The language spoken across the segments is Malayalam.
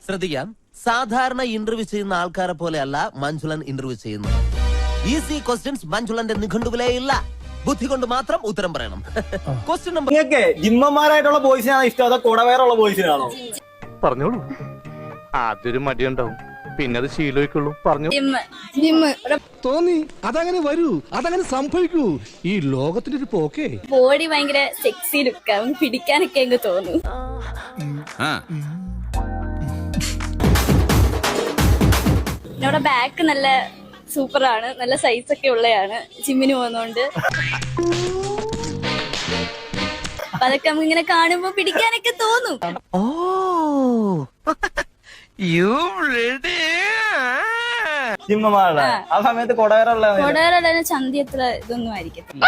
ശ്രദ്ധിക്കാം, സാധാരണ ഇന്റർവ്യൂ ചെയ്യുന്ന ആൾക്കാരെ പോലെയല്ല മഞ്ജുളൻ ഇന്റർവ്യൂ ചെയ്യുന്നത്. ഈസി ക്വസ്റ്റ്യൻസ് മഞ്ജുളന്റെ നിഘണ്ടുവിലേ ഇല്ല. ബുദ്ധി കൊണ്ട് മാത്രം ഉത്തരം പറയണം. ക്വസ്റ്റ്യൻ നമ്പർ, നിങ്ങൾക്ക് ജിമ്മന്മാരായിട്ടുള്ള ബോയ്സിനാണോ ഇഷ്ടം അതോ കുടവേറുള്ള ബോയ്സിനാണോ? പറഞ്ഞോളൂ. ആദ്യൊരു മടിയുണ്ടാവും, പിന്നെ അത് ശീലമായിക്കുള്ളൂ. പറഞ്ഞു തോന്നി അതങ്ങനെ വരൂ, അതങ്ങനെ സംഭവിക്കൂ. ഈ ലോകത്തിന്റെ ഒരു പോക്കേ. ബോഡി ഭയങ്കര സെക്സി ലുക്ക്, പിടിക്കാനൊക്കെ അങ്ങ് തോന്നും. എന്നോട് ബാക്ക് നല്ല സൂപ്പറാണ്, നല്ല സൈസ് ഒക്കെ ഉള്ളതാണ്. ജിമ്മിന് പോകുന്നോണ്ട് അപ്പൊ അതൊക്കെ നമുക്ക് ഇങ്ങനെ കാണുമ്പോ പിടിക്കാനൊക്കെ തോന്നും. ജിമ്മന്മാരുടെ ആ സമയത്ത് കുടവേറുള്ള കൊടേറുള്ള ചന്തി അത്ര ഇതൊന്നും ആയിരിക്കത്തില്ല.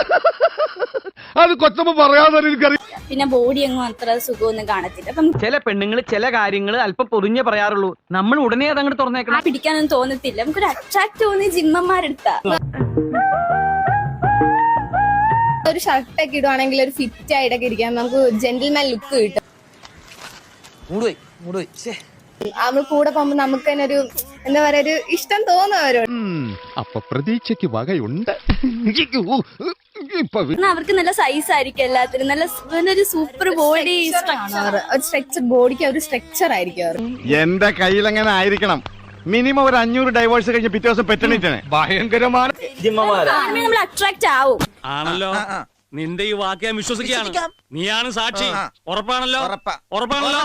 അത് കൊച്ചമ്മ പറയാതെ എനിക്കറിയാം. പിന്നെ ബോഡി എങ്ങും അത്ര സുഖമൊന്നും കാണത്തില്ല. അപ്പം ചില പെണ്ണുങ്ങൾ ചില കാര്യങ്ങൾ അല്പം പൊതിഞ്ഞേ പറയാറുള്ളൂ. നമ്മൾ ഉടനെ അതങ്ങോട്ട് തുറന്നേക്കണം. പിടിക്കാനൊന്നും തോന്നത്തില്ല. നമുക്കൊരു അട്രാക്ട് തോന്നി ജിമ്മന്മാരെടുത്താ. ഒരു ഷർട്ടൊക്കെ ഇടുവാണെങ്കിൽ ഒരു ഫിറ്റ് ആയിട്ടൊക്കെ ഇരിക്കാം, നമുക്ക് ജെന്റിൽമാൻ ലുക്ക് കിട്ടും. നമ്മൾ കൂടെ പോകുമ്പോ നമുക്ക് തന്നെ ഒരു എന്താ പറയാ, ഒരു ഇഷ്ടം തോന്നും അവരോട്. അപ്പൊ പ്രതീക്ഷയ്ക്ക് വകയുണ്ട്. അവർക്ക് നല്ല സൈസ് ആയിരിക്കും, എല്ലാത്തിനും നല്ലൊരു സൂപ്പർ ബോഡി സ്ട്രക്ചർ. ഒരു സ്ട്രക്ചർ ബോഡിക്ക് ഒരു സ്ട്രക്ചർ ആയിരിക്കും അവർ. എന്റെ കയ്യിൽ എങ്ങനെ ആയിരിക്കണം? മിനിമം ഒരു 500 ഡൈവേഴ്സ് കഴിഞ്ഞ് പിറ്റേ ദിവസം പെറ്റണിട്ടാണ്. ഭയങ്കരமான ജിമ്മന്മാരാ. നമ്മൾ അട്രാക്ട് ആവും. ആണല്ലോ. നിന്റെ ഈ വാക്ക് ഞാൻ വിശ്വസിക്കുകയാണ്. നീയാണ് സാക്ഷി. ഉറപ്പാണല്ലോ? ഉറപ്പാണല്ലോ.